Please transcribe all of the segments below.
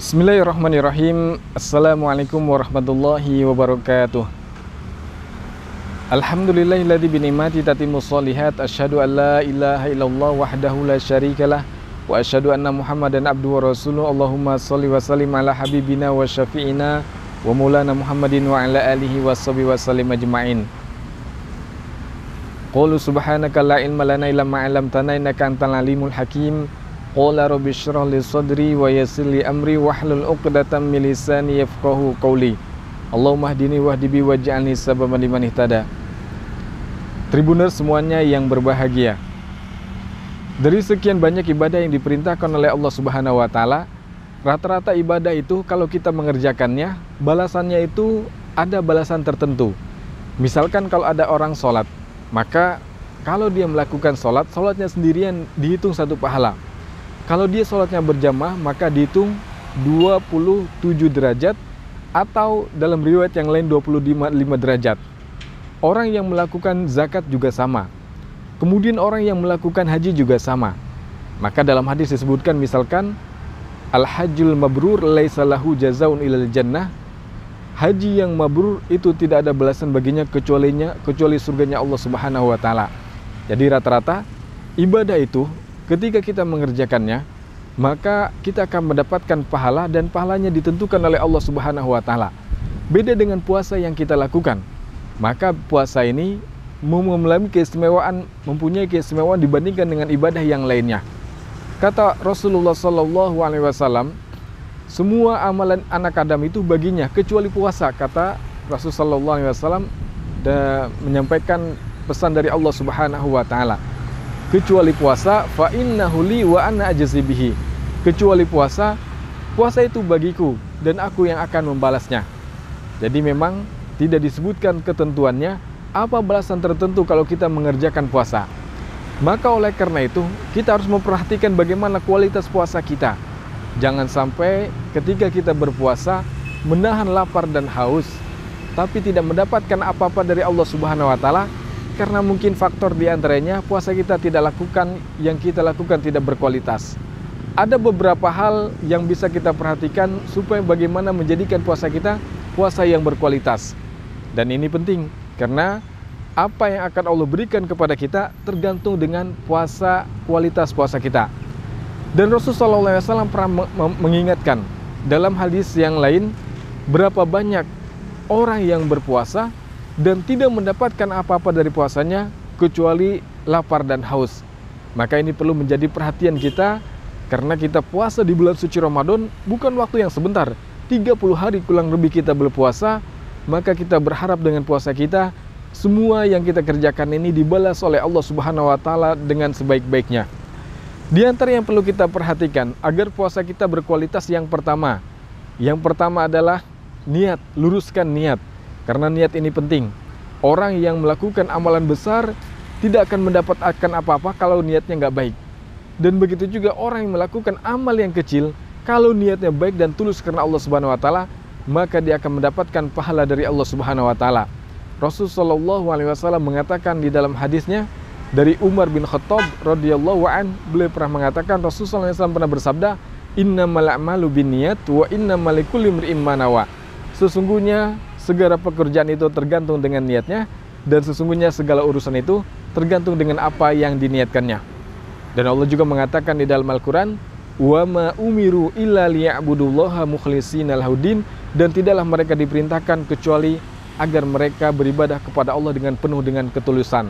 Bismillahirrahmanirrahim. Assalamualaikum warahmatullahi wabarakatuh. Alhamdulillahilladzi binikmati tatimmus sholihat. Asyhadu an la ilaha illallah wahdahu la syarikalah wa asyhadu anna Muhammadan abduhu wa rasuluh. Allahumma sholli wa sallim ala habibina wa syafi'ina wa maulana Muhammadin wa ala alihi wa sahbihi wa sallim ajma'in. Qulu subhanaka la ilma lana illa ma 'allamtana innaka antal alimul hakim. Qala rabbi shrah li sadri wa yassir li amri wahlul 'uqdatam min lisani yafqahu qawli. Allahumma hdini wahdi bi waj'alni sababan liman ihtada. Tribuners semuanya yang berbahagia. Dari sekian banyak ibadah yang diperintahkan oleh Allah Subhanahu wa taala, rata-rata ibadah itu kalau kita mengerjakannya, balasannya itu ada balasan tertentu. Misalkan kalau ada orang sholat, maka kalau dia melakukan sholat, sholatnya sendirian dihitung satu pahala. Kalau dia sholatnya berjamaah, maka dihitung 27 derajat, atau dalam riwayat yang lain 25 derajat. Orang yang melakukan zakat juga sama. Kemudian orang yang melakukan haji juga sama. Maka dalam hadis disebutkan misalkan, Al-hajjul mabrur laisa lahu jazaun ilal jannah. Haji yang mabrur itu tidak ada balasan baginya kecuali surganya Allah Subhanahu wa taala. Jadi rata-rata ibadah itu ketika kita mengerjakannya, maka kita akan mendapatkan pahala dan pahalanya ditentukan oleh Allah Subhanahu wa taala. Beda dengan puasa yang kita lakukan. Maka puasa ini mempunyai keistimewaan dibandingkan dengan ibadah yang lainnya. Kata Rasulullah sallallahu alaihi wasallam, semua amalan anak Adam itu baginya kecuali puasa, kata Rasulullah sallallahu alaihi wasallam, dan menyampaikan pesan dari Allah Subhanahu wa taala. Kecuali puasa, fa innahu li wa ana ajzi bihi. Kecuali puasa itu bagiku dan aku yang akan membalasnya. Jadi memang tidak disebutkan ketentuannya apa balasan tertentu kalau kita mengerjakan puasa. Maka oleh karena itu kita harus memperhatikan bagaimana kualitas puasa kita. Jangan sampai ketika kita berpuasa menahan lapar dan haus, tapi tidak mendapatkan apa-apa dari Allah Subhanahu wa taala. Karena mungkin faktor diantaranya puasa kita yang kita lakukan tidak berkualitas. Ada beberapa hal yang bisa kita perhatikan supaya bagaimana menjadikan puasa kita puasa yang berkualitas. Dan ini penting karena apa yang akan Allah berikan kepada kita tergantung dengan kualitas puasa kita. Dan Rasulullah SAW pernah mengingatkan dalam hadis yang lain, berapa banyak orang yang berpuasa dan tidak mendapatkan apa-apa dari puasanya kecuali lapar dan haus. Maka ini perlu menjadi perhatian kita, karena kita puasa di bulan suci Ramadan bukan waktu yang sebentar, 30 hari kurang lebih kita berpuasa. Maka kita berharap dengan puasa kita, semua yang kita kerjakan ini dibalas oleh Allah Subhanahu wa taala dengan sebaik-baiknya. Di antara yang perlu kita perhatikan agar puasa kita berkualitas, yang pertama adalah niat, luruskan niat. Karena niat ini penting. Orang yang melakukan amalan besar tidak akan mendapatkan apa-apa kalau niatnya nggak baik. Dan begitu juga orang yang melakukan amal yang kecil, kalau niatnya baik dan tulus karena Allah Subhanahu wa taala, maka dia akan mendapatkan pahala dari Allah Subhanahu wa taala. Rasulullah sallallahu alaihi wasallam mengatakan di dalam hadisnya dari Umar bin Khattab radhiyallahu an, beliau pernah mengatakan, Rasulullah SAW pernah bersabda, innamal a'malu binniyat wa innamal likulli imri'in ma nawa. Sesungguhnya segala pekerjaan itu tergantung dengan niatnya, dan sesungguhnya segala urusan itu tergantung dengan apa yang diniatkannya. Dan Allah juga mengatakan di dalam Al-Quran, wa ma umiru illa liya'budullaha mukhlishina lahuddin, dan tidaklah mereka diperintahkan kecuali agar mereka beribadah kepada Allah dengan penuh dengan ketulusan.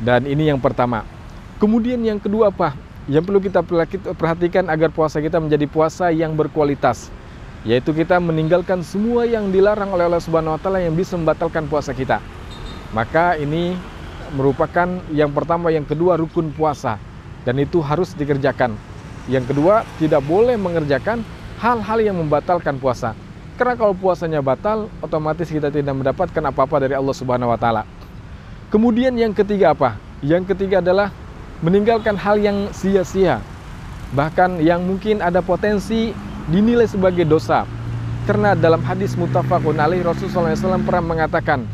Dan ini yang pertama. Kemudian yang kedua apa? Yang perlu kita perhatikan agar puasa kita menjadi puasa yang berkualitas, yaitu kita meninggalkan semua yang dilarang oleh Allah Subhanahu wa taala yang bisa membatalkan puasa kita. Maka ini merupakan yang pertama, yang kedua rukun puasa, dan itu harus dikerjakan. Yang kedua, tidak boleh mengerjakan hal-hal yang membatalkan puasa. Karena kalau puasanya batal, otomatis kita tidak mendapatkan apa-apa dari Allah Subhanahu wa taala. Kemudian yang ketiga apa? Yang ketiga adalah meninggalkan hal yang sia-sia, bahkan yang mungkin ada potensi dinilai sebagai dosa. Karena dalam hadis muttafaqun alaih, Rasulullah SAW pernah mengatakan,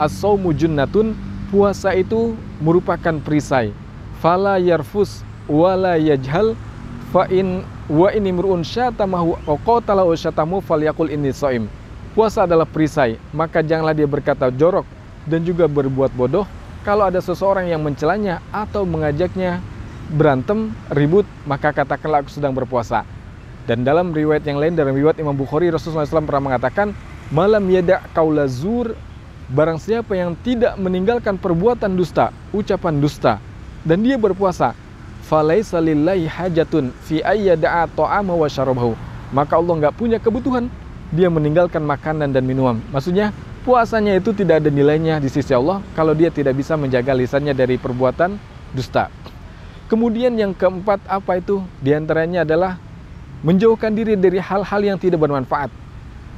as-shaumu junnatun, puasa itu merupakan perisai. Fala yarfus wala yajhal fa in wa ini mur'un syatamahu wa qatalahu syatamu falyaqul inni shaim. Puasa adalah perisai, maka janganlah dia berkata jorok dan juga berbuat bodoh kalau ada seseorang yang mencelanya atau mengajaknya berantem, ribut, maka katakanlah aku sedang berpuasa. Dan dalam riwayat yang lain, dalam riwayat Imam Bukhari, Rasulullah SAW pernah mengatakan, malam yada' qaula zur, barang siapa yang tidak meninggalkan perbuatan dusta, ucapan dusta, dan dia berpuasa, falaisa lillahi hajatun fi ayyada'a ta'ama wa syarabahu, maka Allah nggak punya kebutuhan dia meninggalkan makanan dan minuman. Maksudnya puasanya itu tidak ada nilainya di sisi Allah kalau dia tidak bisa menjaga lisannya dari perbuatan dusta. Kemudian yang keempat apa itu? Di antaranya adalah menjauhkan diri dari hal-hal yang tidak bermanfaat.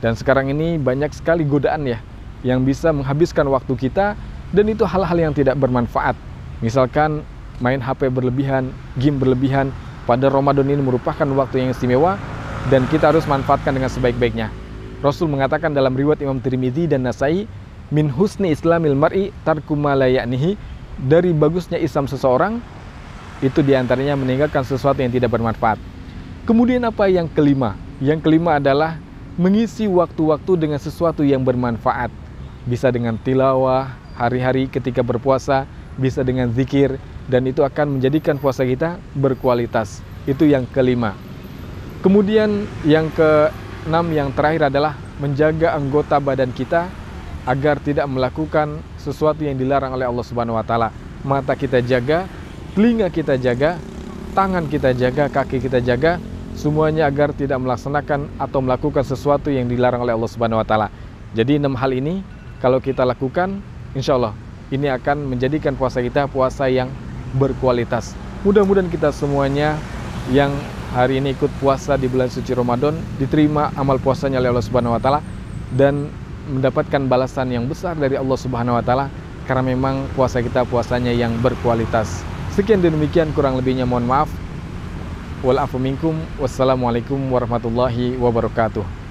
Dan sekarang ini banyak sekali godaan ya yang bisa menghabiskan waktu kita, dan itu hal-hal yang tidak bermanfaat. Misalkan main HP berlebihan, game berlebihan. Pada Ramadan ini merupakan waktu yang istimewa dan kita harus manfaatkan dengan sebaik-baiknya. Rasul mengatakan dalam riwayat Imam Tirmidzi dan Nasai, min husni islamil mar'i tarku ma la ya'nihi, dari bagusnya Islam seseorang itu diantaranya meninggalkan sesuatu yang tidak bermanfaat. Kemudian apa yang kelima? Yang kelima adalah mengisi waktu-waktu dengan sesuatu yang bermanfaat. Bisa dengan tilawah hari-hari ketika berpuasa, bisa dengan zikir, dan itu akan menjadikan puasa kita berkualitas. Itu yang kelima. Kemudian yang keenam, yang terakhir adalah menjaga anggota badan kita agar tidak melakukan sesuatu yang dilarang oleh Allah Subhanahu wa taala. Mata kita jaga, telinga kita jaga, tangan kita jaga, kaki kita jaga, semuanya agar tidak melaksanakan atau melakukan sesuatu yang dilarang oleh Allah Subhanahu wa taala. Jadi 6 hal ini kalau kita lakukan, insya Allah ini akan menjadikan puasa kita puasa yang berkualitas. Mudah-mudahan kita semuanya yang hari ini ikut puasa di bulan suci Ramadan diterima amal puasanya oleh Allah Subhanahu wa taala dan mendapatkan balasan yang besar dari Allah Subhanahu wa taala, karena memang puasa kita puasanya yang berkualitas. Sekian dan demikian, kurang lebihnya mohon maaf. Wal afu minkum. Wassalamualaikum warahmatullahi wabarakatuh.